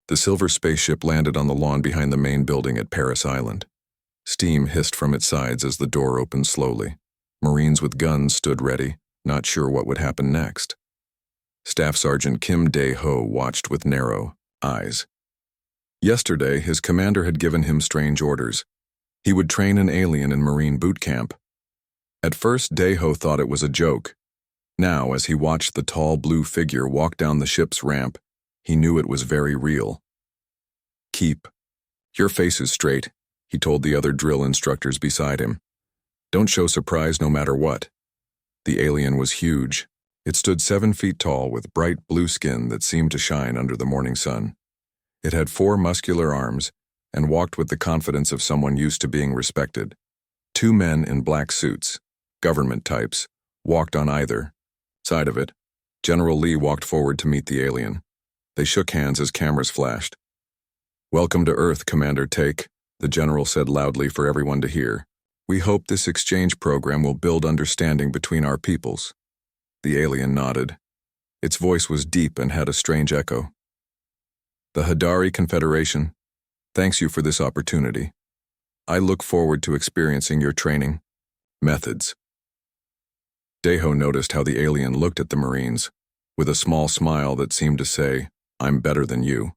The silver spaceship landed on the lawn behind the main building at Paris Island. Steam hissed from its sides as the door opened slowly. Marines with guns stood ready, not sure what would happen next. Staff Sergeant Kim Dae-ho watched with narrow eyes. Yesterday, his commander had given him strange orders. He would train an alien in Marine boot camp. At first, Dae-ho thought it was a joke. Now, as he watched the tall blue figure walk down the ship's ramp, he knew it was very real. "Keep your faces straight," he told the other drill instructors beside him. "Don't show surprise no matter what." The alien was huge. It stood 7 feet tall with bright blue skin that seemed to shine under the morning sun. It had 4 muscular arms and walked with the confidence of someone used to being respected. 2 men in black suits, government types, walked on either side of it. General Lee walked forward to meet the alien. They shook hands as cameras flashed. "Welcome to Earth, Commander Take," the general said loudly for everyone to hear. "We hope this exchange program will build understanding between our peoples." The alien nodded. Its voice was deep and had a strange echo. "The Hadari Confederation thanks you for this opportunity. I look forward to experiencing your training methods." Dae-ho noticed how the alien looked at the Marines, with a small smile that seemed to say, "I'm better than you."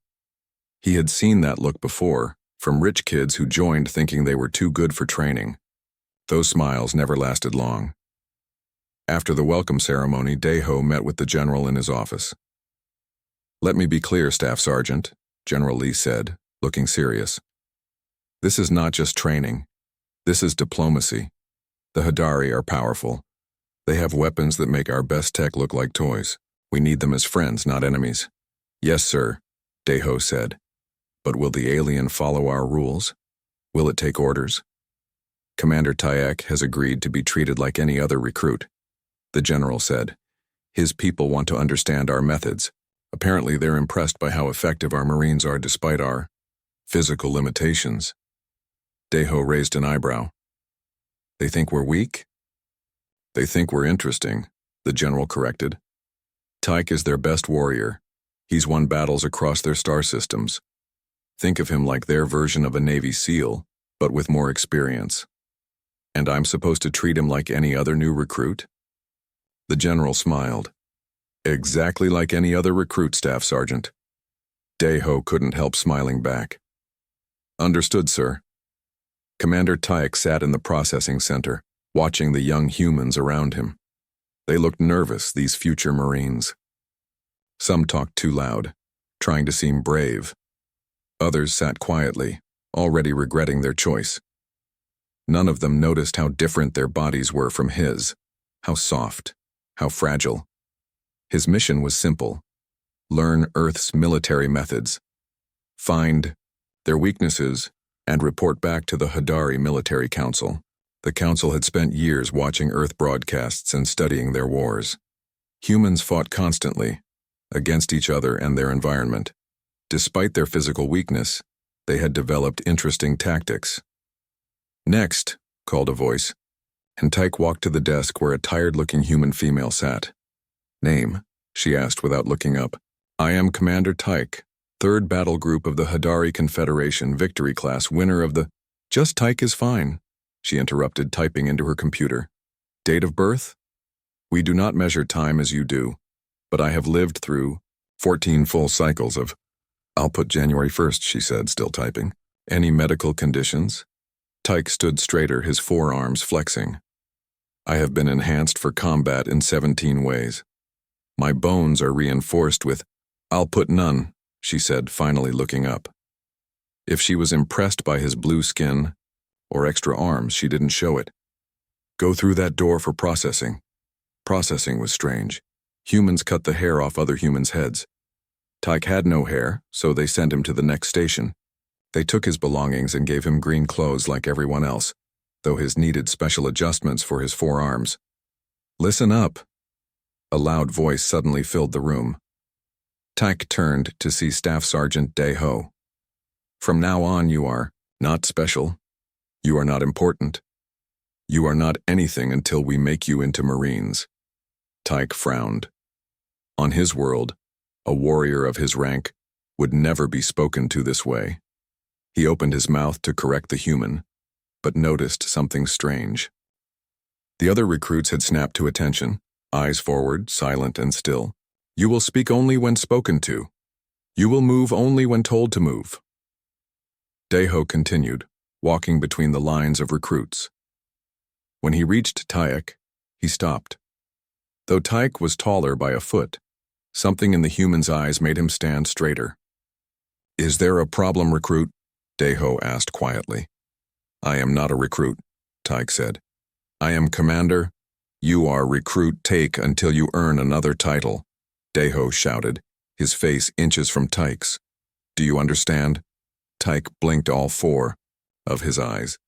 He had seen that look before, from rich kids who joined thinking they were too good for training. Those smiles never lasted long. After the welcome ceremony, Dae-ho met with the general in his office. "Let me be clear, Staff Sergeant," General Lee said, looking serious. "This is not just training. This is diplomacy. The Hadari are powerful. They have weapons that make our best tech look like toys. We need them as friends, not enemies." "Yes, sir," Dae-ho said. "But will the alien follow our rules? Will it take orders?" "Commander Tyack has agreed to be treated like any other recruit," the general said. "His people want to understand our methods. Apparently they're impressed by how effective our Marines are despite our physical limitations." Dae-ho raised an eyebrow. "They think we're weak?" "They think we're interesting," the general corrected. "Tyke is their best warrior. He's won battles across their star systems. Think of him like their version of a Navy SEAL, but with more experience. And I'm supposed to treat him like any other new recruit?" The general smiled. "Exactly like any other recruit, Staff Sergeant." Dae-ho couldn't help smiling back. "Understood, sir." Commander Tyack sat in the processing center, watching the young humans around him. They looked nervous, these future Marines. Some talked too loud, trying to seem brave. Others sat quietly, already regretting their choice. None of them noticed how different their bodies were from his, how soft, how fragile. His mission was simple: learn Earth's military methods, find their weaknesses, and report back to the Hadari Military Council. The council had spent years watching Earth broadcasts and studying their wars. Humans fought constantly, against each other and their environment. Despite their physical weakness, they had developed interesting tactics. "Next," called a voice, and Tyke walked to the desk where a tired-looking human female sat. "Name?" she asked without looking up. "I am Commander Tyke, 3rd Battle Group of the Hadari Confederation Victory Class, winner of the—" "Just Tyke is fine," she interrupted, typing into her computer. "Date of birth?" "We do not measure time as you do, but I have lived through 14 full cycles of—" "I'll put January 1st, she said, still typing. "Any medical conditions?" Tyke stood straighter, his forearms flexing. "I have been enhanced for combat in 17 ways. My bones are reinforced with—" "I'll put none," she said, finally looking up. If she was impressed by his blue skin or extra arms, she didn't show it. "Go through that door for processing." Processing was strange. Humans cut the hair off other humans' heads. Tyke had no hair, so they sent him to the next station. They took his belongings and gave him green clothes like everyone else, though his needed special adjustments for his forearms. "Listen up." A loud voice suddenly filled the room. Tyke turned to see Staff Sergeant Dae-ho. "From now on you are not special. You are not important. You are not anything until we make you into Marines." Tyke frowned. On his world, a warrior of his rank would never be spoken to this way. He opened his mouth to correct the human, but noticed something strange. The other recruits had snapped to attention, eyes forward, silent and still. You will speak only when spoken to. You will move only when told to move. Daeho continued, walking between the lines of recruits. When he reached Taek, he stopped. Though Taek was taller by a foot, something in the human's eyes made him stand straighter. Is there a problem, recruit? Daeho asked quietly. I am not a recruit, Taek said. I am commander. You are recruit. Take until you earn another title, Daeho shouted, his face inches from Taek's. Do you understand? Taek blinked all four of his eyes.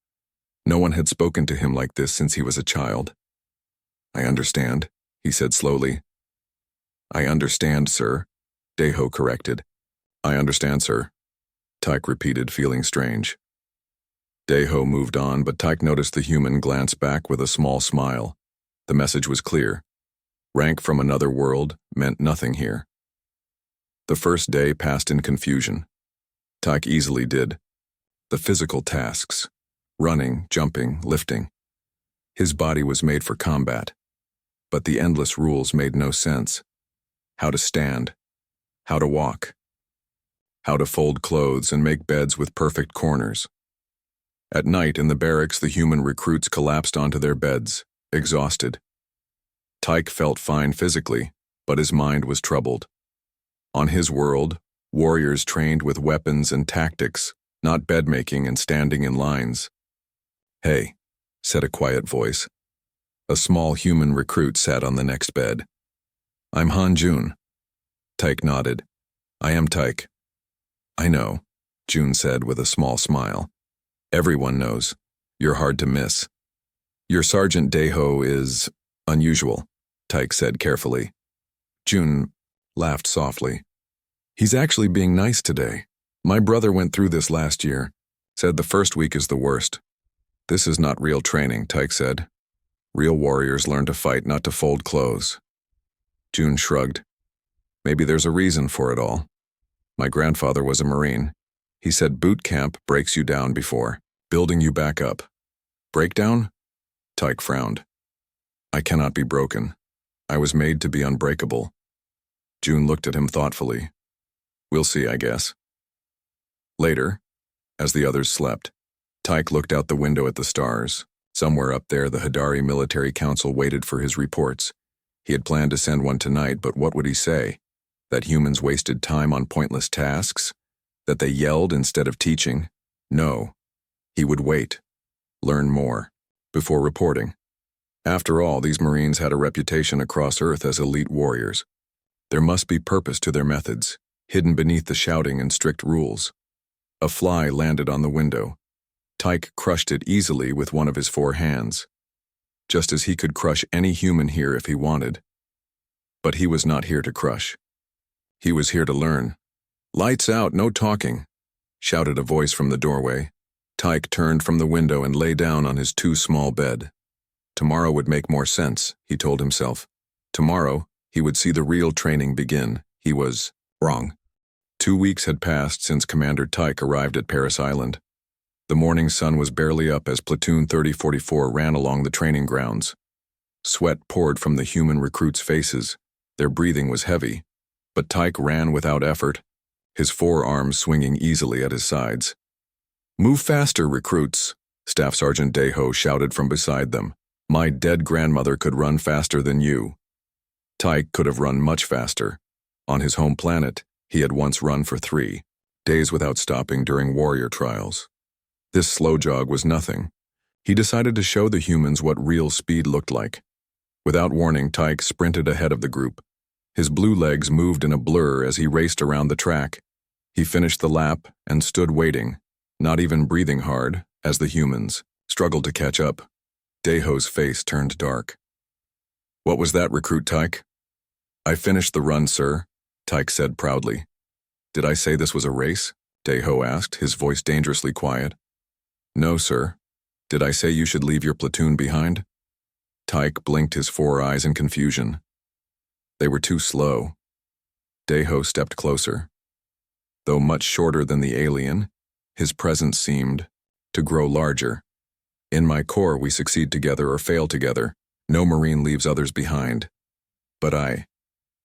No one had spoken to him like this since he was a child. I understand, he said slowly. I understand, sir, Daeho corrected. I understand, sir, Taek repeated, feeling strange. Daeho moved on, but Taek noticed the human glance back with a small smile. The message was clear. Rank from another world meant nothing here. The first day passed in confusion. Taek easily did the physical tasks, running, jumping, lifting. His body was made for combat, but the endless rules made no sense. How to stand, how to walk, how to fold clothes and make beds with perfect corners. At night in the barracks, the human recruits collapsed onto their beds, exhausted. Taek felt fine physically, but his mind was troubled. On his world, warriors trained with weapons and tactics, not bed-making and standing in lines. Hey, said a quiet voice. A small human recruit sat on the next bed. I'm Han Jun. Taek nodded. I am Taek. I know, Jun said with a small smile. Everyone knows. You're hard to miss. Your Sergeant Daeho is unusual, Taek said carefully. Jun laughed softly. He's actually being nice today. My brother went through this last year. Said the first week is the worst. This is not real training, Taek said. Real warriors learn to fight, not to fold clothes. Jun shrugged. Maybe there's a reason for it all. My grandfather was a Marine. He said Bootcamp breaks you down before building you back up. Breakdown? Taek frowned. I cannot be broken. I was made to be unbreakable. Jun looked at him thoughtfully. We'll see, I guess. Later, as the others slept, Taek looked out the window at the stars. Somewhere up there, the Hidari Military Council waited for his reports. He had planned to send one tonight, but what would he say? That humans wasted time on pointless tasks? That they yelled instead of teaching? No. He would wait, learn more, before reporting. After all, these Marines had a reputation across Earth as elite warriors. There must be purpose to their methods, hidden beneath the shouting and strict rules. A fly landed on the window. Taek crushed it easily with one of his 4 hands, just as he could crush any human here if he wanted. But he was not here to crush. He was here to learn. Lights out, no talking, shouted a voice from the doorway. Taek turned from the window and lay down on his too small bed. Tomorrow would make more sense, he told himself. Tomorrow, he would see the real training begin. He was wrong. 2 weeks had passed since Commander Taek arrived at Paris Island. The morning sun was barely up as Platoon 3044 ran along the training grounds. Sweat poured from the human recruits' faces. Their breathing was heavy, but Taek ran without effort, his 4 arms swinging easily at his sides. Move faster, recruits, Staff Sergeant Daeho shouted from beside them. My dead grandmother could run faster than you. Taek could have run much faster. On his home planet, he had once run for 3 days without stopping during warrior trials. This slow jog was nothing. He decided to show the humans what real speed looked like. Without warning, Taek sprinted ahead of the group. His blue legs moved in a blur as he raced around the track. He finished the lap and stood waiting, not even breathing hard, as the humans struggled to catch up. Daeho's face turned dark. What was that, Recruit Taek? I finished the run, sir, Taek said proudly. Did I say this was a race? Daeho asked, his voice dangerously quiet. No, sir. Did I say you should leave your platoon behind? Taek blinked his 4 eyes in confusion. They were too slow. Daeho stepped closer. Though much shorter than the alien, his presence seemed to grow larger. In my corps, we succeed together or fail together. No Marine leaves others behind. But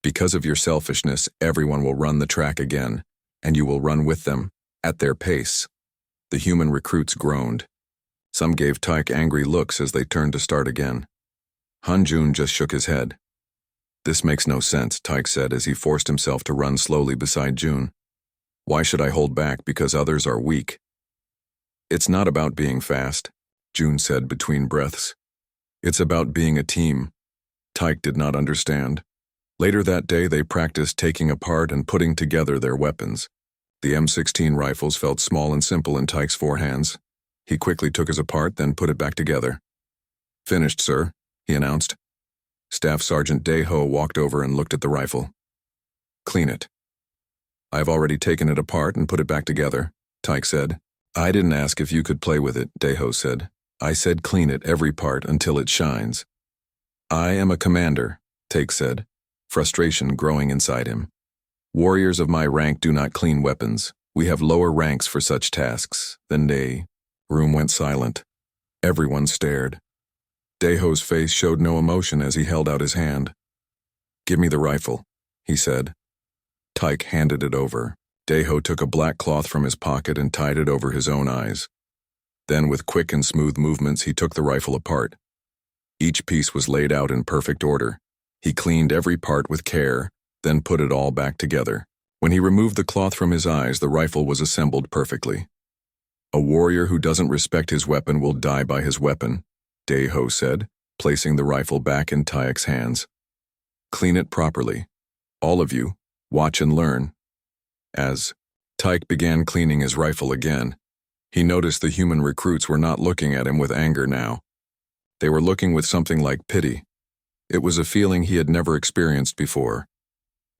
because of your selfishness, everyone will run the track again, and you will run with them, at their pace. The human recruits groaned. Some gave Taik angry looks as they turned to start again. Hanjun just shook his head. This makes no sense, Taik said as he forced himself to run slowly beside Jun. Why should I hold back because others are weak? It's not about being fast, Jun said between breaths. It's about being a team. Taik did not understand. Later that day, they practiced taking apart and putting together their weapons. The M16 rifles felt small and simple in Taik's forehands. He quickly took his apart, then put it back together. Finished, sir, he announced. Staff Sergeant Daeho walked over and looked at the rifle. Clean it. I've already taken it apart and put it back together, Taik said. I didn't ask if you could play with it, Daeho said. I said clean it, every part, until it shines. I am a commander, Taik said, frustration growing inside him. Warriors of my rank do not clean weapons. We have lower ranks for such tasks. Then the room went silent. Everyone stared. Daeho's face showed no emotion as he held out his hand. Give me the rifle, he said. Taik handed it over. Daeho took a black cloth from his pocket and tied it over his own eyes. Then, with quick and smooth movements, he took the rifle apart. Each piece was laid out in perfect order. He cleaned every part with care, then put it all back together. When he removed the cloth from his eyes, the rifle was assembled perfectly. A warrior who doesn't respect his weapon will die by his weapon, Daeho said, placing the rifle back in Taik's hands. Clean it properly. All of you, watch and learn. As Taik began cleaning his rifle again, he noticed the human recruits were not looking at him with anger now. They were looking with something like pity. It was a feeling he had never experienced before.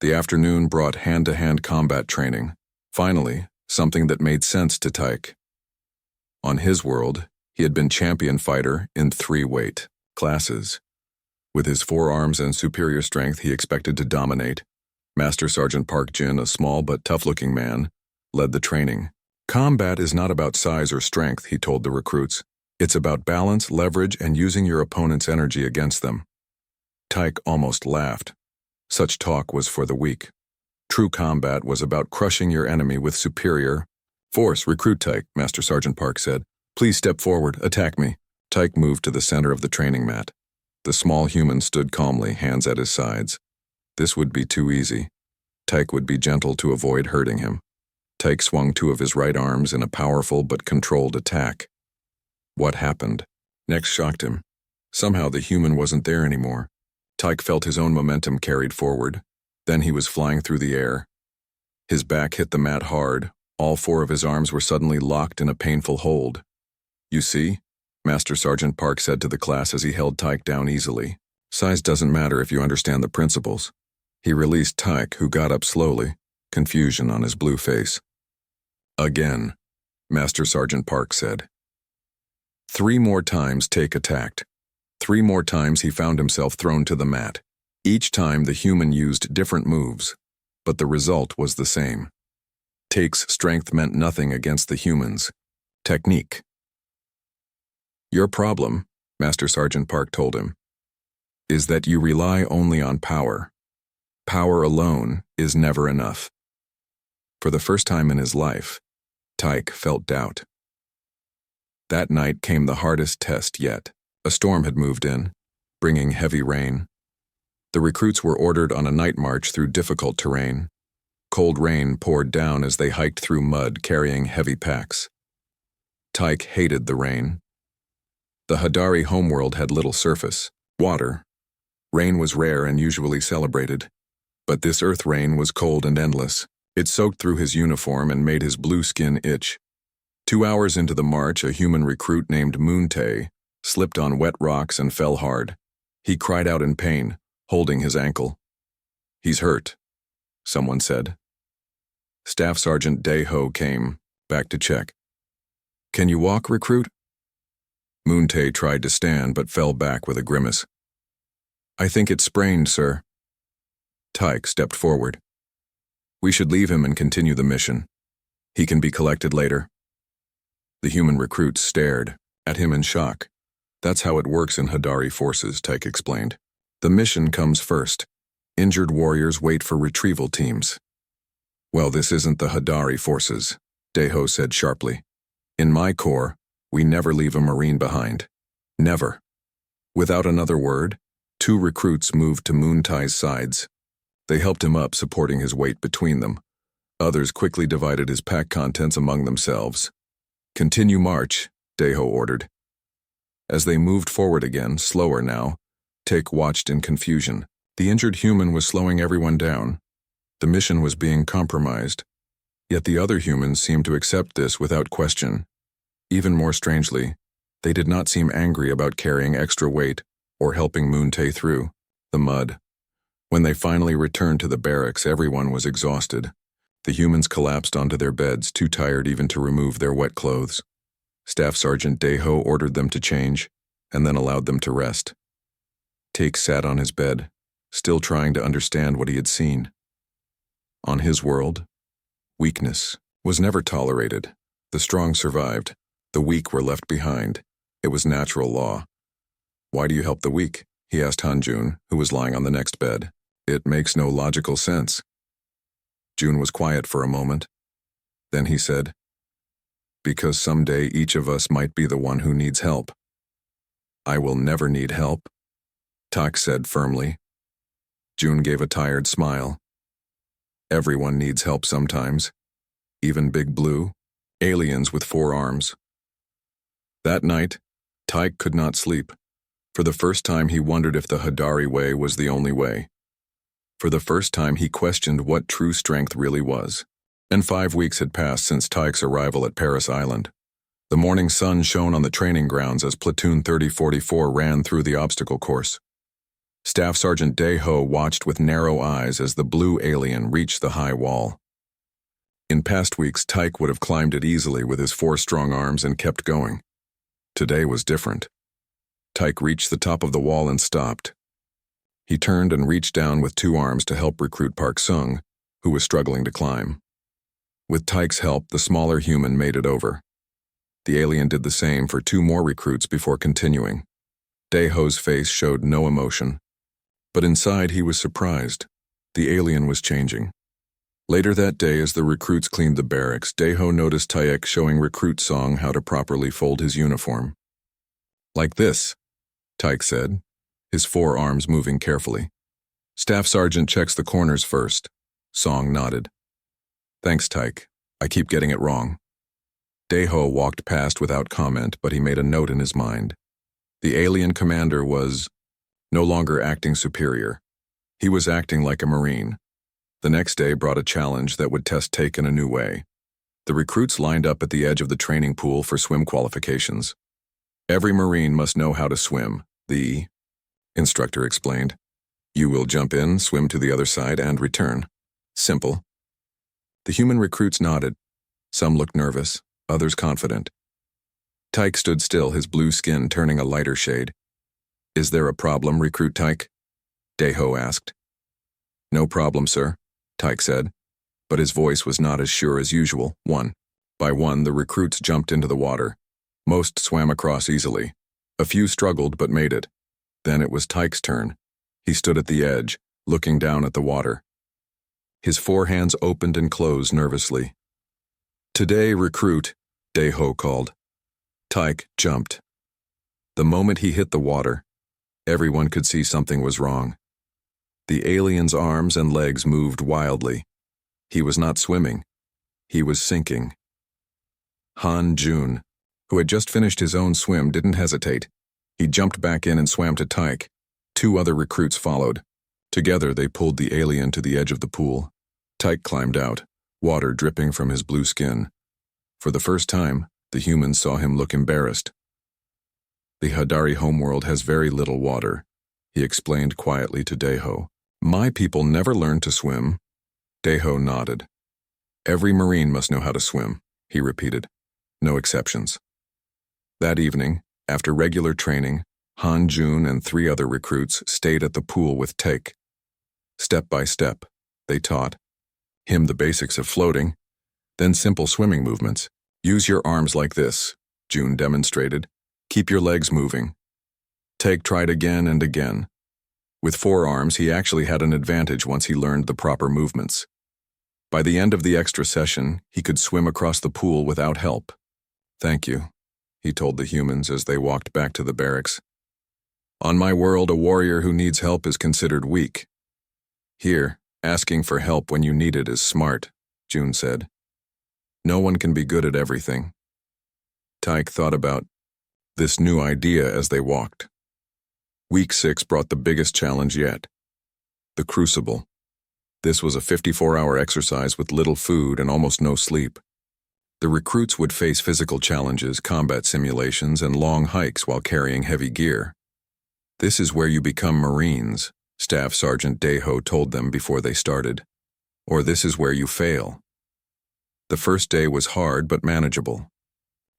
The afternoon brought hand-to-hand combat training. Finally, something that made sense to Taik. On his world, he had been champion fighter in 3 weight classes. With his 4 arms and superior strength, he expected to dominate. Master Sergeant Park Jin, a small but tough-looking man, led the training. Combat is not about size or strength, he told the recruits. It's about balance, leverage, and using your opponent's energy against them. Taik almost laughed. Such talk was for the weak. True combat was about crushing your enemy with superior force. Recruit Taik, Master Sergeant Park said. Please step forward, attack me. Taik moved to the center of the training mat. The small human stood calmly, hands at his sides. This would be too easy. Taik would be gentle to avoid hurting him. Taik swung 2 of his right arms in a powerful but controlled attack. What happened next shocked him. Somehow the human wasn't there anymore. Taik felt his own momentum carried forward. Then he was flying through the air. His back hit the mat hard. All 4 of his arms were suddenly locked in a painful hold. You see, Master Sergeant Park said to the class as he held Taik down easily. Size doesn't matter if you understand the principles. He released Taik, who got up slowly, confusion on his blue face. Again, Master Sergeant Park said. 3 more times Taik attacked. 3 more times he found himself thrown to the mat. Each time the human used different moves, but the result was the same. Taik's strength meant nothing against the human's technique. Your problem, Master Sergeant Park told him, is that you rely only on power. Power alone is never enough. For the first time in his life, Taik felt doubt. That night came the hardest test yet. A storm had moved in, bringing heavy rain. The recruits were ordered on a night march through difficult terrain. Cold rain poured down as they hiked through mud carrying heavy packs. Taik hated the rain. The Hadari homeworld had little surface, water. Rain was rare and usually celebrated. But this earth rain was cold and endless. It soaked through his uniform and made his blue skin itch. 2 hours into the march, a human recruit named Moontae slipped on wet rocks and fell hard. He cried out in pain, holding his ankle. He's hurt, someone said. Staff Sergeant Daeho came back to check. Can you walk, recruit? Moontae tried to stand but fell back with a grimace. I think it's sprained, sir. Taik stepped forward. We should leave him and continue the mission. He can be collected later. The human recruits stared at him in shock. That's how it works in Hadari forces, Tyke explained. The mission comes first. Injured warriors wait for retrieval teams. Well, this isn't the Hadari forces, Deho said sharply. In my corps, we never leave a Marine behind. Never. Without another word, 2 recruits moved to Moon Tai's sides. They helped him up, supporting his weight between them. Others quickly divided his pack contents among themselves. Continue march, Deho ordered. As they moved forward again, slower now, Take watched in confusion. The injured human was slowing everyone down. The mission was being compromised. Yet the other humans seemed to accept this without question. Even more strangely, they did not seem angry about carrying extra weight or helping Moon Tai through the mud. When they finally returned to the barracks, everyone was exhausted. The humans collapsed onto their beds, too tired even to remove their wet clothes. Staff Sergeant Deho ordered them to change, and then allowed them to rest. Take sat on his bed, still trying to understand what he had seen. On his world, weakness was never tolerated. The strong survived. The weak were left behind. It was natural law. Why do you help the weak? He asked Hanjun, who was lying on the next bed. It makes no logical sense. June was quiet for a moment. Then he said, because someday each of us might be the one who needs help. I will never need help, Tak said firmly. June gave a tired smile. Everyone needs help sometimes. Even Big Blue, aliens with 4 arms. That night, Tyke could not sleep. For the first time he wondered if the Hadari way was the only way. For the first time he questioned what true strength really was. And 5 weeks had passed since Tyke's arrival at Paris Island. The morning sun shone on the training grounds as Platoon 3044 ran through the obstacle course. Staff Sergeant Deho watched with narrow eyes as the blue alien reached the high wall. In past weeks, Tyke would have climbed it easily with his 4 strong arms and kept going. Today was different. Tyke reached the top of the wall and stopped. He turned and reached down with 2 arms to help recruit Park Sung, who was struggling to climb. With Tyke's help, the smaller human made it over. The alien did the same for 2 more recruits before continuing. Deho's face showed no emotion. But inside he was surprised. The alien was changing. Later that day, as the recruits cleaned the barracks, Deho noticed Tyek showing Recruit Song how to properly fold his uniform. Like this, Tyke said, his 4 arms moving carefully. Staff Sergeant checks the corners first. Song nodded. Thanks, Tyke. I keep getting it wrong. Deho walked past without comment, but he made a note in his mind. The alien commander was no longer acting superior. He was acting like a Marine. The next day brought a challenge that would test Take in a new way. The recruits lined up at the edge of the training pool for swim qualifications. Every Marine must know how to swim, the instructor explained. You will jump in, swim to the other side, and return. Simple. The human recruits nodded. Some looked nervous, others confident. Tyke stood still, his blue skin turning a lighter shade. Is there a problem, Recruit Tyke? Deho asked. No problem, sir, Tyke said, but his voice was not as sure as usual. 1 by 1, the recruits jumped into the water. Most swam across easily. A few struggled but made it. Then it was Tyke's turn. He stood at the edge, looking down at the water. His 4 hands opened and closed nervously. Today, Recruit, Deho called. Tyke jumped. The moment he hit the water, everyone could see something was wrong. The alien's arms and legs moved wildly. He was not swimming. He was sinking. Han Jun, who had just finished his own swim, didn't hesitate. He jumped back in and swam to Tyke. 2 other recruits followed. Together, they pulled the alien to the edge of the pool. Tyke climbed out, water dripping from his blue skin. For the first time, the humans saw him look embarrassed. The Hadari homeworld has very little water, he explained quietly to Deho. My people never learned to swim. Deho nodded. Every Marine must know how to swim, he repeated. No exceptions. That evening, after regular training, Han Jun and 3 other recruits stayed at the pool with Take. Step by step, they taught him the basics of floating, Then simple swimming movements. Use your arms like this, June demonstrated. Keep your legs moving. Taik tried again and again. With 4 arms, he actually had an advantage once he learned the proper movements. By the end of the extra session, he could swim across the pool without help. "Thank you," he told the humans as they walked back to the barracks. "On my world, a warrior who needs help is considered weak. Here, asking for help when you need it is smart," June said. "No one can be good at everything." Taik thought about this new idea as they walked. Week 6 brought the biggest challenge yet. The Crucible. This was a 54-hour exercise with little food and almost no sleep. The recruits would face physical challenges, combat simulations, and long hikes while carrying heavy gear. "This is where you become Marines," Staff Sergeant Deho told them before they started. "Or this is where you fail." The first day was hard but manageable.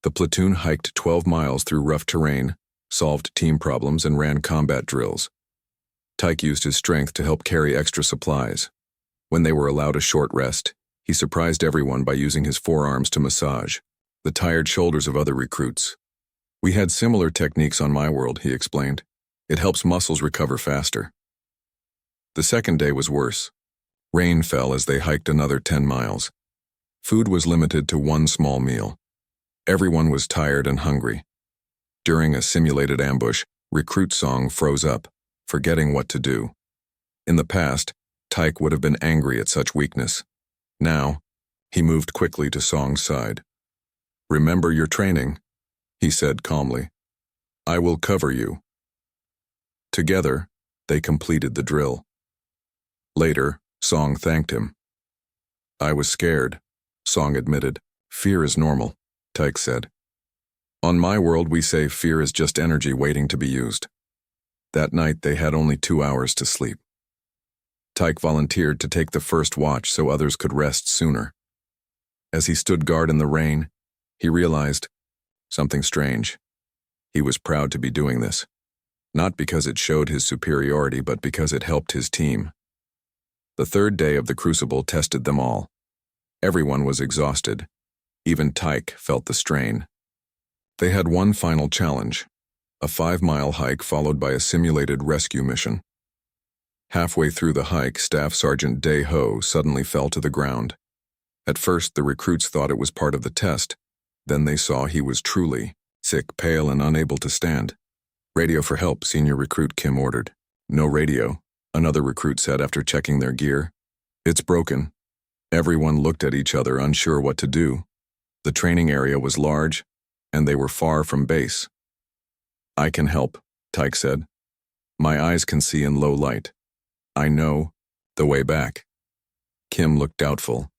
The platoon hiked 12 miles through rough terrain, solved team problems, and ran combat drills. Taik used his strength to help carry extra supplies. When they were allowed a short rest, he surprised everyone by using his forearms to massage the tired shoulders of other recruits. "We had similar techniques on my world," he explained. "It helps muscles recover faster." The second day was worse. Rain fell as they hiked another 10 miles. Food was limited to 1 small meal. Everyone was tired and hungry. During a simulated ambush, Recruit Song froze up, forgetting what to do. In the past, Taik would have been angry at such weakness. Now, he moved quickly to Song's side. "Remember your training," he said calmly. "I will cover you." Together, they completed the drill. Later, Song thanked him. "I was scared," Song admitted. "Fear is normal," Taik said. "On my world, we say fear is just energy waiting to be used." That night, they had only 2 hours to sleep. Taik volunteered to take the first watch so others could rest sooner. As he stood guard in the rain, he realized something strange. He was proud to be doing this, not because it showed his superiority, but because it helped his team. The third day of the Crucible tested them all. Everyone was exhausted. Even Taik felt the strain. They had one final challenge, a 5-mile hike followed by a simulated rescue mission. Halfway through the hike, Staff Sergeant Deho suddenly fell to the ground. At first, the recruits thought it was part of the test. Then they saw he was truly sick, pale, and unable to stand. "Radio for help," Senior Recruit Kim ordered. "No radio," another recruit said after checking their gear. "It's broken." Everyone looked at each other, unsure what to do. The training area was large, and they were far from base. "I can help," Taik said. "My eyes can see in low light. I know the way back." Kim looked doubtful.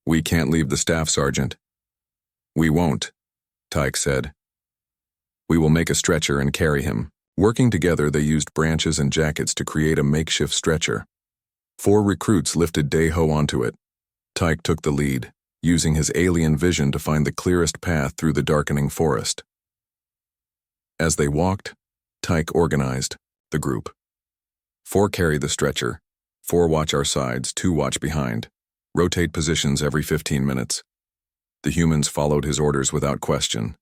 "We can't leave the staff, Sergeant." "We won't," Taik said. "We will make a stretcher and carry him." Working together, they used branches and jackets to create a makeshift stretcher. 4 recruits lifted Deho onto it. Taik took the lead, using his alien vision to find the clearest path through the darkening forest. As they walked, Taik organized the group. 4 carry the stretcher, 4 watch our sides, 2 watch behind. Rotate positions every 15 minutes. The humans followed his orders without question.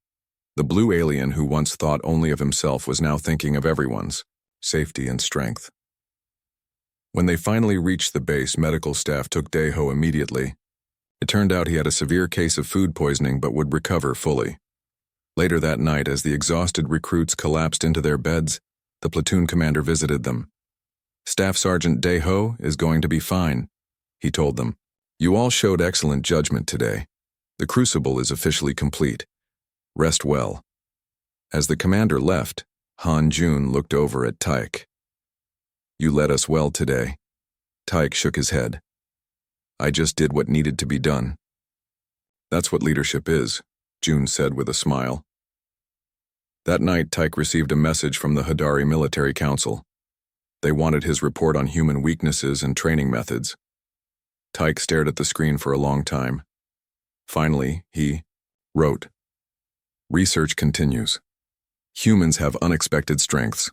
The blue alien who once thought only of himself was now thinking of everyone's safety and strength. When they finally reached the base, medical staff took Deho immediately. It turned out he had a severe case of food poisoning but would recover fully. Later that night, as the exhausted recruits collapsed into their beds, the platoon commander visited them. "Staff Sergeant Deho is going to be fine," he told them. "You all showed excellent judgment today. The Crucible is officially complete. Rest well." As the commander left, Han Jun looked over at Taik. "You led us well today." Taik shook his head. "I just did what needed to be done." "That's what leadership is," Jun said with a smile. That night, Taik received a message from the Hadari Military Council. They wanted his report on human weaknesses and training methods. Taik stared at the screen for a long time. Finally, he wrote, "Research continues. Humans have unexpected strengths.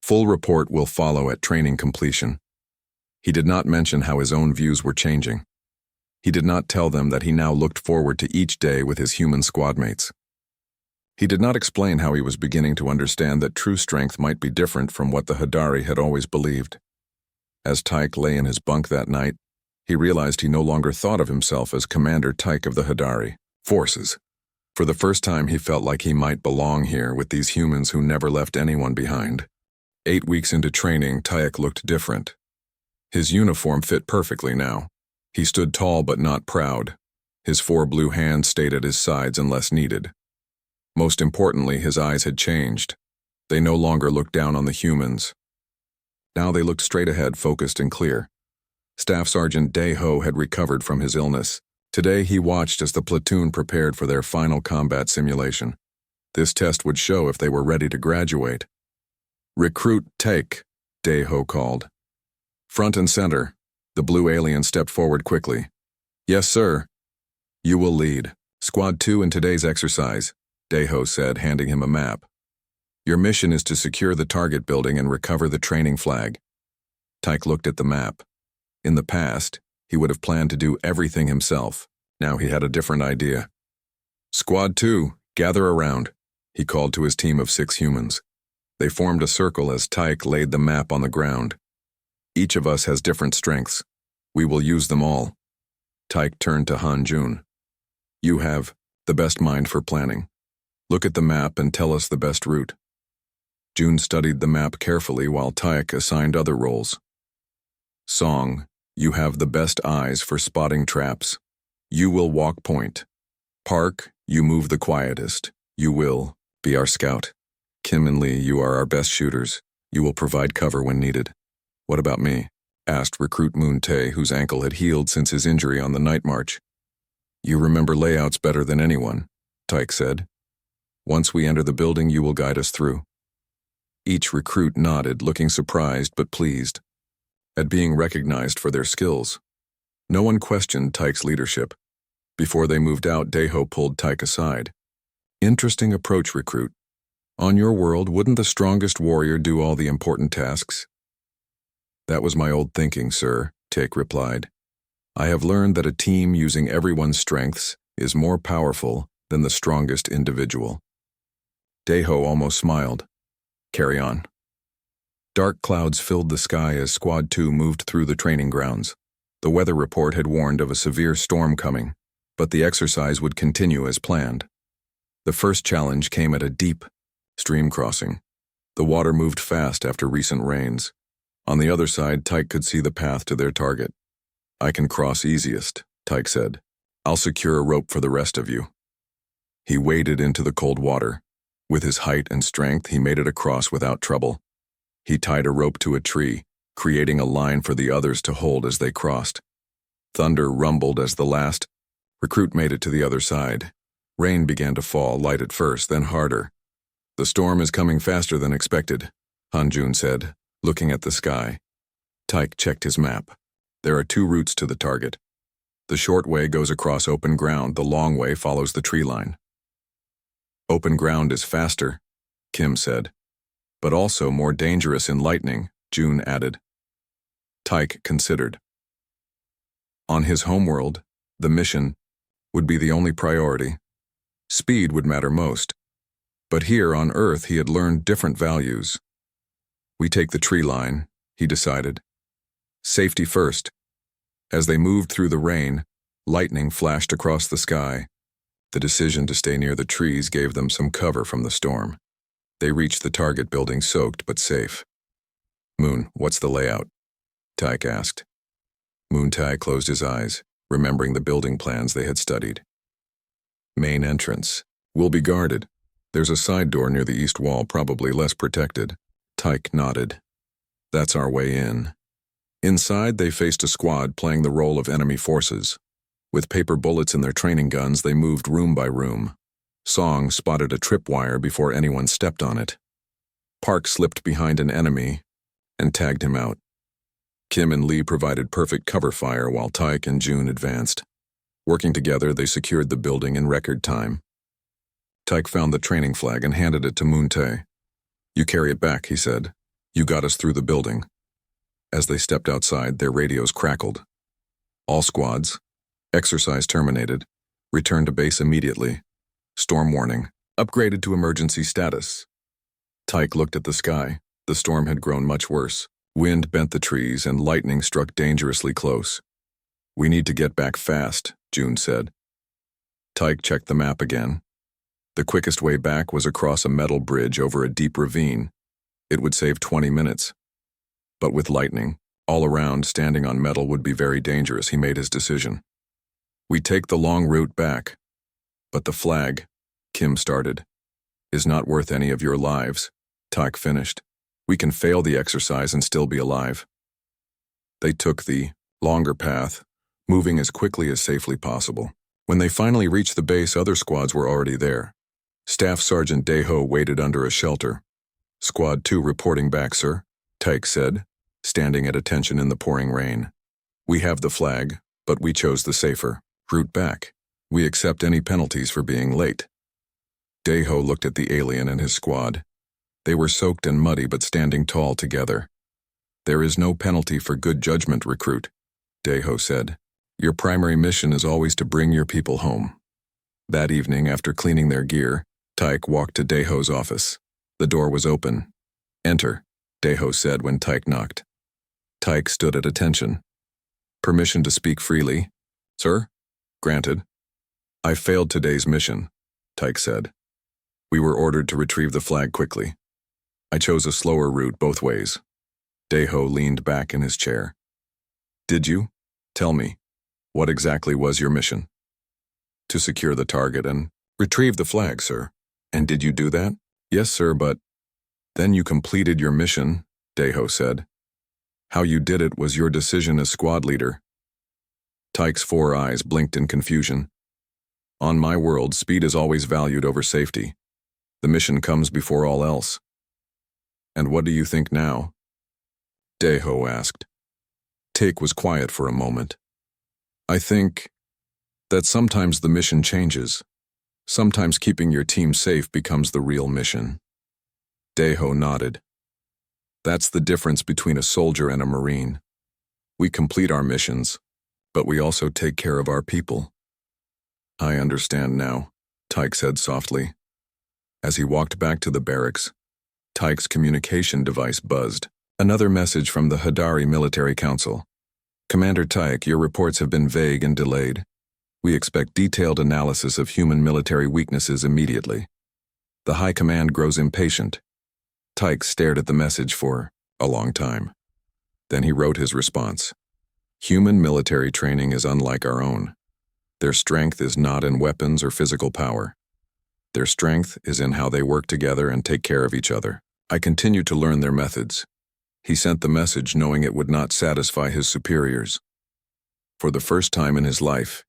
Full report will follow at training completion." He did not mention how his own views were changing. He did not tell them that he now looked forward to each day with his human squadmates. He did not explain how he was beginning to understand that true strength might be different from what the Hadari had always believed. As Tyke lay in his bunk that night, he realized he no longer thought of himself as Commander Tyke of the Hadari forces. For the first time, he felt like he might belong here with these humans who never left anyone behind. 8 weeks into training, Tyke looked different. His uniform fit perfectly now. He stood tall but not proud. His 4 blue hands stayed at his sides unless needed. Most importantly, his eyes had changed. They no longer looked down on the humans. Now they looked straight ahead, focused and clear. Staff Sergeant Dae-ho had recovered from his illness. Today he watched as the platoon prepared for their final combat simulation. This test would show if they were ready to graduate. "Recruit take," Dae-ho called. "Front and center." The blue alien stepped forward quickly. "Yes, sir." "You will lead Squad 2 in today's exercise," Dae-ho said, handing him a map. "Your mission is to secure the target building and recover the training flag." Tyke looked at the map. In the past, he would have planned to do everything himself. Now he had a different idea. "Squad 2, gather around," he called to his team of 6 humans. They formed a circle as Tyke laid the map on the ground. "Each of us has different strengths. We will use them all." Tyke turned to Han Jun. "You have the best mind for planning. Look at the map and tell us the best route." Jun studied the map carefully while Tyke assigned other roles. "Song, you have the best eyes for spotting traps. You will walk point. Park, you move the quietest. You will be our scout. Kim and Lee, you are our best shooters. You will provide cover when needed." "What about me?" asked Recruit Moon Tae, whose ankle had healed since his injury on the night march. "You remember layouts better than anyone," Tyke said. "Once we enter the building, you will guide us through." Each recruit nodded, looking surprised but pleased at being recognized for their skills. No one questioned Tyke's leadership. Before they moved out, Dae-ho pulled Tyke aside. "Interesting approach, recruit. On your world, wouldn't the strongest warrior do all the important tasks?" "That was my old thinking, sir," Tyke replied. "I have learned that a team using everyone's strengths is more powerful than the strongest individual." Dae-ho almost smiled. "Carry on." Dark clouds filled the sky as Squad 2 moved through the training grounds. The weather report had warned of a severe storm coming, but the exercise would continue as planned. The first challenge came at a deep stream crossing. The water moved fast after recent rains. On the other side, Tyke could see the path to their target. "I can cross easiest," Tyke said. "I'll secure a rope for the rest of you." He waded into the cold water. With his height and strength, he made it across without trouble. He tied a rope to a tree, creating a line for the others to hold as they crossed. Thunder rumbled as the last recruit made it to the other side. Rain began to fall, light at first, then harder. "The storm is coming faster than expected," Han Jun said, looking at the sky. Tyke checked his map. "There are 2 routes to the target. The short way goes across open ground, the long way follows the tree line." "Open ground is faster," Kim said. "But also more dangerous in lightning," Jun added. Tyke considered. On his homeworld, the mission would be the only priority. Speed would matter most. But here on Earth, he had learned different values. "We take the tree line," he decided. "Safety first." As they moved through the rain, lightning flashed across the sky. The decision to stay near the trees gave them some cover from the storm. They reached the target building soaked but safe. "Moon, what's the layout?" Tyke asked. Moon Tae closed his eyes, remembering the building plans they had studied. "Main entrance. Will be guarded. There's a side door near the east wall, probably less protected." Tyke nodded. "That's our way in." Inside, they faced a squad playing the role of enemy forces. With paper bullets in their training guns, they moved room by room. Song spotted a tripwire before anyone stepped on it. Park slipped behind an enemy and tagged him out. Kim and Lee provided perfect cover fire while Tyke and Jun advanced. Working together, they secured the building in record time. Tyke found the training flag and handed it to Moon Tae. "You carry it back," he said. "You got us through the building." As they stepped outside, their radios crackled. "All squads, Exercise terminated. Return to base immediately. Storm warning. Upgraded to emergency status. Tyke looked at the sky. The storm had grown much worse. Wind bent the trees and lightning struck dangerously close. We need to get back fast, June said. Tyke checked the map again. The quickest way back was across a metal bridge over a deep ravine. It would save 20 minutes. But with lightning, all around, standing on metal would be very dangerous. He made his decision. We take the long route back. But the flag, Kim started, is not worth any of your lives, Tyke finished. We can fail the exercise and still be alive. They took the longer path, moving as quickly as safely possible. When they finally reached the base, other squads were already there. Staff Sergeant Deho waited under a shelter. Squad 2 reporting back, sir, Tyke said, standing at attention in the pouring rain. We have the flag, but we chose the safer route back. We accept any penalties for being late. Deho looked at the alien and his squad. They were soaked and muddy but standing tall together. There is no penalty for good judgment, recruit, Deho said. Your primary mission is always to bring your people home. That evening, after cleaning their gear, Tyke walked to Deho's office. The door was open. Enter, Deho said when Tyke knocked. Tyke stood at attention. Permission to speak freely? Sir? Granted. I failed today's mission, Tyke said. We were ordered to retrieve the flag quickly. I chose a slower route both ways. Deho leaned back in his chair. Did you? Tell me, what exactly was your mission? To secure the target and retrieve the flag, sir. And did you do that? Yes, sir, but then you completed your mission, Deho said. How you did it was your decision as squad leader. Tyke's 4 eyes blinked in confusion. On my world, speed is always valued over safety. The mission comes before all else. And what do you think now? Deho asked. Tyke was quiet for a moment. I think that sometimes the mission changes. Sometimes keeping your team safe becomes the real mission. Deho nodded. That's the difference between a soldier and a Marine. We complete our missions, but we also take care of our people. I understand now, Tyke said softly. As he walked back to the barracks, Tyke's communication device buzzed. Another message from the Hadari Military Council. Commander Tyke, your reports have been vague and delayed. We expect detailed analysis of human military weaknesses immediately. The High Command grows impatient. Tyke stared at the message for a long time. Then he wrote his response. Human military training is unlike our own. Their strength is not in weapons or physical power. Their strength is in how they work together and take care of each other. I continue to learn their methods. He sent the message knowing it would not satisfy his superiors. For the first time in his life,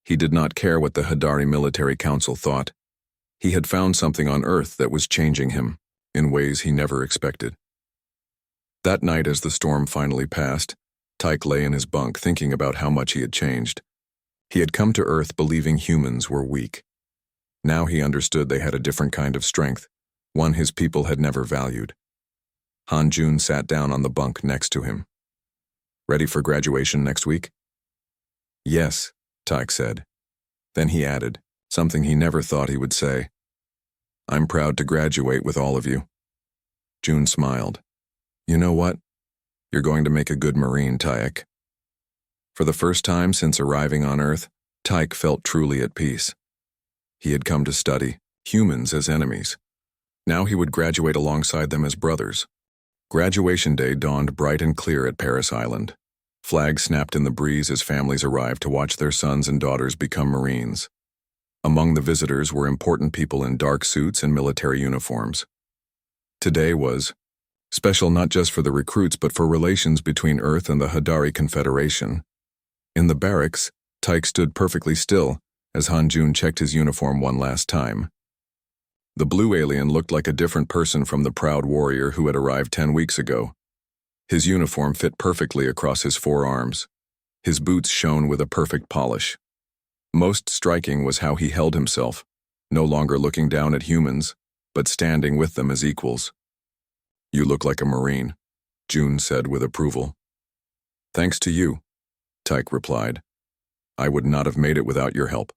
he did not care what the Hadari Military Council thought. He had found something on Earth that was changing him in ways he never expected. That night, as the storm finally passed, Tyke lay in his bunk thinking about how much he had changed. He had come to Earth believing humans were weak. Now he understood they had a different kind of strength, one his people had never valued. Han Jun sat down on the bunk next to him. Ready for graduation next week? Yes, Tyke said. Then he added, something he never thought he would say. I'm proud to graduate with all of you. Jun smiled. You know what? You're going to make a good Marine, Tyke. For the first time since arriving on Earth, Tyke felt truly at peace. He had come to study humans as enemies. Now he would graduate alongside them as brothers. Graduation day dawned bright and clear at Paris Island. Flags snapped in the breeze as families arrived to watch their sons and daughters become Marines. Among the visitors were important people in dark suits and military uniforms. Today was special not just for the recruits but for relations between Earth and the Hadari Confederation. In the barracks, Tyke stood perfectly still as Han Jun checked his uniform one last time. The blue alien looked like a different person from the proud warrior who had arrived 10 weeks ago. His uniform fit perfectly across his forearms. His boots shone with a perfect polish. Most striking was how he held himself, no longer looking down at humans, but standing with them as equals. You look like a Marine, Jun said with approval. Thanks to you, Tyke replied. I would not have made it without your help.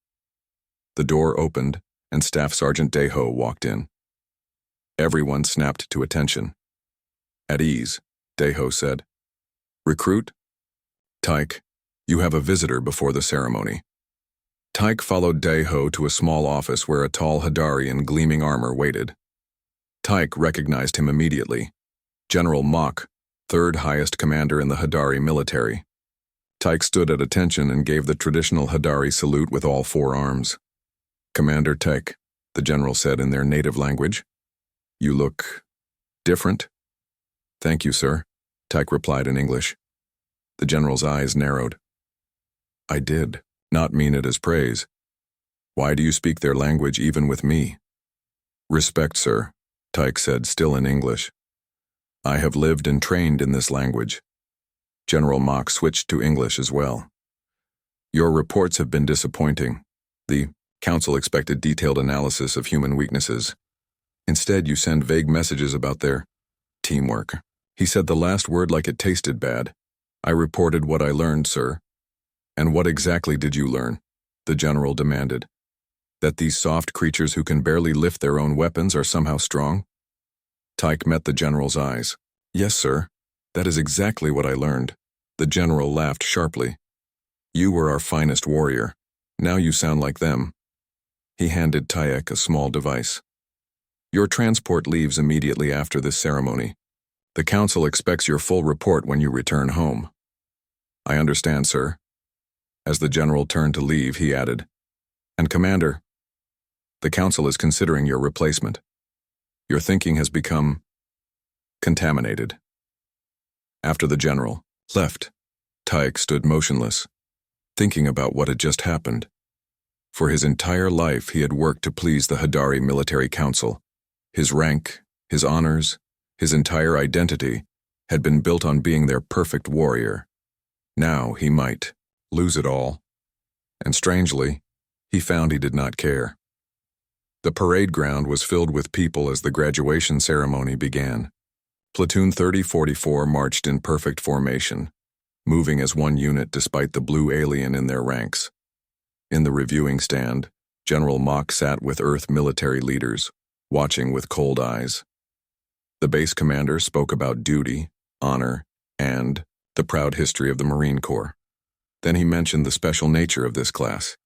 The door opened, and Staff Sergeant Deho walked in. Everyone snapped to attention. At ease, Deho said. Recruit? Tyke, you have a visitor before the ceremony. Tyke followed Deho to a small office where a tall Hadari in gleaming armor waited. Tyke recognized him immediately. General Mok, third highest commander in the Hadari military. Tyke stood at attention and gave the traditional Hadari salute with all four arms. Commander Tyke, the general said in their native language. You look different. Thank you, sir, Tyke replied in English. The general's eyes narrowed. I did not mean it as praise. Why do you speak their language even with me? Respect, sir, Tyke said, still in English. I have lived and trained in this language. General Mok switched to English as well. Your reports have been disappointing. The council expected detailed analysis of human weaknesses. Instead, you send vague messages about their teamwork. He said the last word like it tasted bad. I reported what I learned, sir. And what exactly did you learn? The general demanded. That these soft creatures who can barely lift their own weapons are somehow strong? Tyke met the general's eyes. Yes, sir. That is exactly what I learned. The general laughed sharply. You were our finest warrior. Now you sound like them. He handed Tyke a small device. Your transport leaves immediately after this ceremony. The council expects your full report when you return home. I understand, sir. As the general turned to leave, he added, And Commander, the council is considering your replacement. Your thinking has become contaminated. After the general left, Tyke stood motionless, thinking about what had just happened. For his entire life, he had worked to please the Hadari Military Council. His rank, his honors, his entire identity had been built on being their perfect warrior. Now he might lose it all. And strangely, he found he did not care. The parade ground was filled with people as the graduation ceremony began. Platoon 3044 marched in perfect formation, moving as one unit despite the blue alien in their ranks. In the reviewing stand, General Mok sat with Earth military leaders, watching with cold eyes. The base commander spoke about duty, honor, and the proud history of the Marine Corps. Then he mentioned the special nature of this class.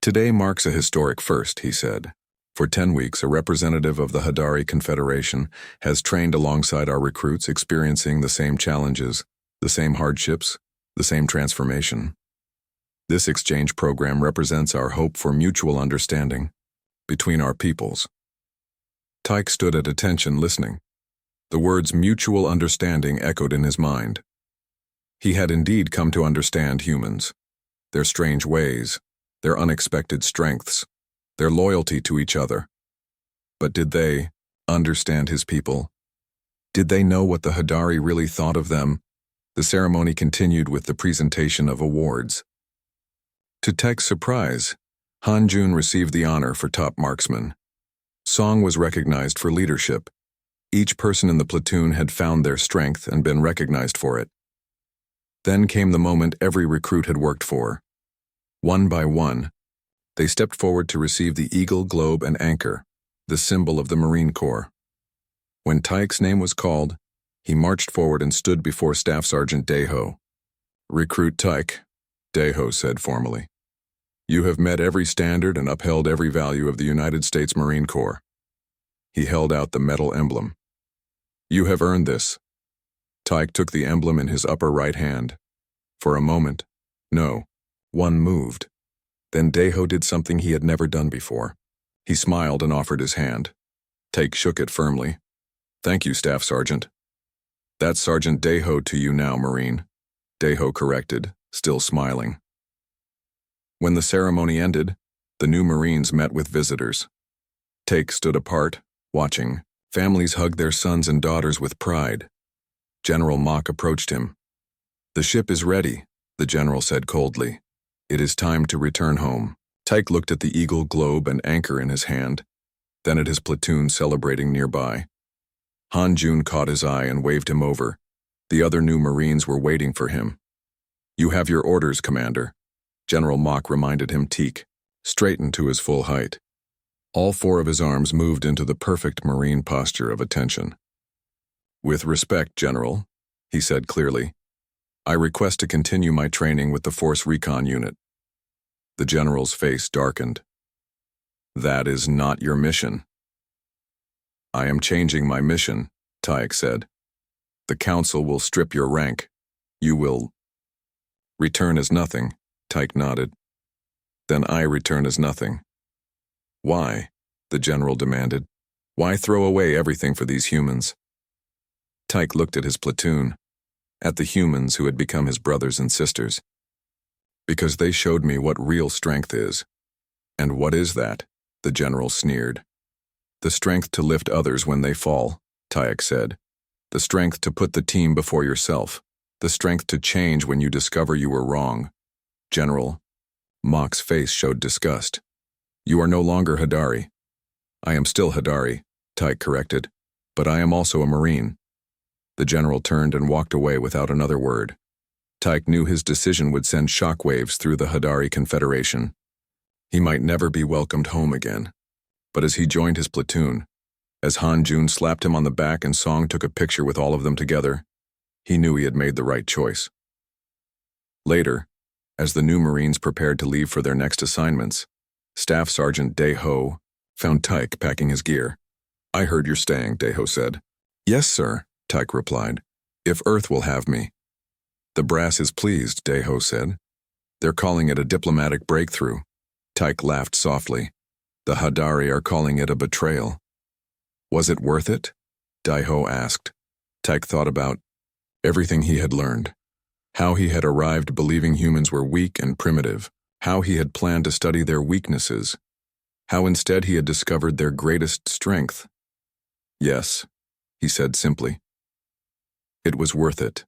Today marks a historic first, he said. For 10 weeks, a representative of the Hadari Confederation has trained alongside our recruits, experiencing the same challenges, the same hardships, the same transformation. This exchange program represents our hope for mutual understanding between our peoples. Tyke stood at attention listening. The words mutual understanding echoed in his mind. He had indeed come to understand humans, their strange ways, their unexpected strengths, their loyalty to each other. But did they understand his people? Did they know what the Hadari really thought of them? The ceremony continued with the presentation of awards. To Tyke's surprise, Han Jun received the honor for top marksman. Song was recognized for leadership. Each person in the platoon had found their strength and been recognized for it. Then came the moment every recruit had worked for. One by one, they stepped forward to receive the Eagle, Globe, and Anchor, the symbol of the Marine Corps. When Tyke's name was called, he marched forward and stood before Staff Sergeant Deho. Recruit Tyke, Deho said formally. You have met every standard and upheld every value of the United States Marine Corps. He held out the metal emblem. You have earned this. Tyke took the emblem in his upper right hand. For a moment, one moved. Then Deho did something he had never done before. He smiled and offered his hand. Tyke shook it firmly. Thank you, Staff Sergeant. That's Sergeant Deho to you now, Marine. Deho corrected, still smiling. When the ceremony ended, the new Marines met with visitors. Tyke stood apart, watching. Families hugged their sons and daughters with pride. General Mok approached him. The ship is ready, the general said coldly. It is time to return home. Tyke looked at the Eagle, Globe, and Anchor in his hand, then at his platoon celebrating nearby. Han Jun caught his eye and waved him over. The other new Marines were waiting for him. You have your orders, Commander. General Mock reminded him Teak, straightened to his full height. All four of his arms moved into the perfect Marine posture of attention. "With respect, General," he said clearly, "I request to continue my training with the Force Recon Unit." The General's face darkened. "That is not your mission." "I am changing my mission," Tyke said. "The Council will strip your rank. You will return as nothing," Tyke nodded. "Then I return as nothing." "Why?" the General demanded. "Why throw away everything for these humans?" Tyke looked at his platoon, at the humans who had become his brothers and sisters. "Because they showed me what real strength is." "And what is that?" the General sneered. "The strength to lift others when they fall," Tyke said. "The strength to put the team before yourself. The strength to change when you discover you were wrong." "General," Mock's face showed disgust. "You are no longer Hadari." "I am still Hadari," Tyke corrected, "but I am also a Marine." The General turned and walked away without another word. Tyke knew his decision would send shockwaves through the Hadari Confederation. He might never be welcomed home again. But as he joined his platoon, as Han Jun slapped him on the back and Song took a picture with all of them together, he knew he had made the right choice. Later, as the new Marines prepared to leave for their next assignments, Staff Sergeant Dae Ho found Tyke packing his gear. "I heard you're staying," Dae Ho said. "Yes, sir," Tyke replied. "If Earth will have me." "The brass is pleased," Dae Ho said. "They're calling it a diplomatic breakthrough." Tyke laughed softly. "The Hadari are calling it a betrayal." "Was it worth it?" Dae Ho asked. Tyke thought about everything he had learned. How he had arrived believing humans were weak and primitive. How he had planned to study their weaknesses. How instead he had discovered their greatest strength. "Yes," he said simply. "It was worth it."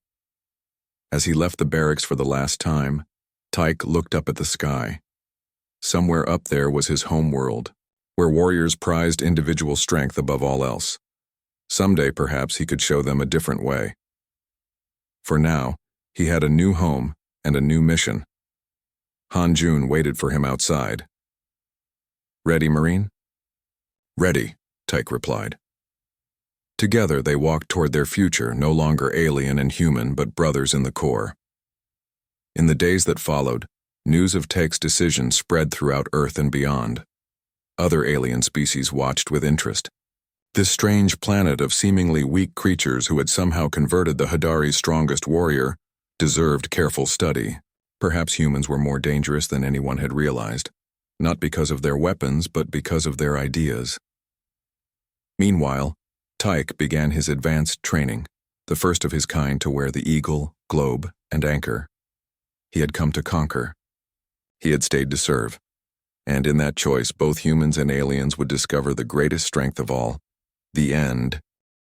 As he left the barracks for the last time, Tyke looked up at the sky. Somewhere up there was his home world, where warriors prized individual strength above all else. Someday, perhaps, he could show them a different way. For now, he had a new home and a new mission. Han Jun waited for him outside. "Ready, Marine?" "Ready," Tyke replied. Together they walked toward their future, no longer alien and human, but brothers in the core. In the days that followed, news of Tyke's decision spread throughout Earth and beyond. Other alien species watched with interest. This strange planet of seemingly weak creatures who had somehow converted the Hadari's strongest warrior deserved careful study. Perhaps humans were more dangerous than anyone had realized, not because of their weapons, but because of their ideas. Meanwhile, Tyke began his advanced training, the first of his kind to wear the eagle, globe, and anchor. He had come to conquer. He had stayed to serve. And in that choice, both humans and aliens would discover the greatest strength of all, the end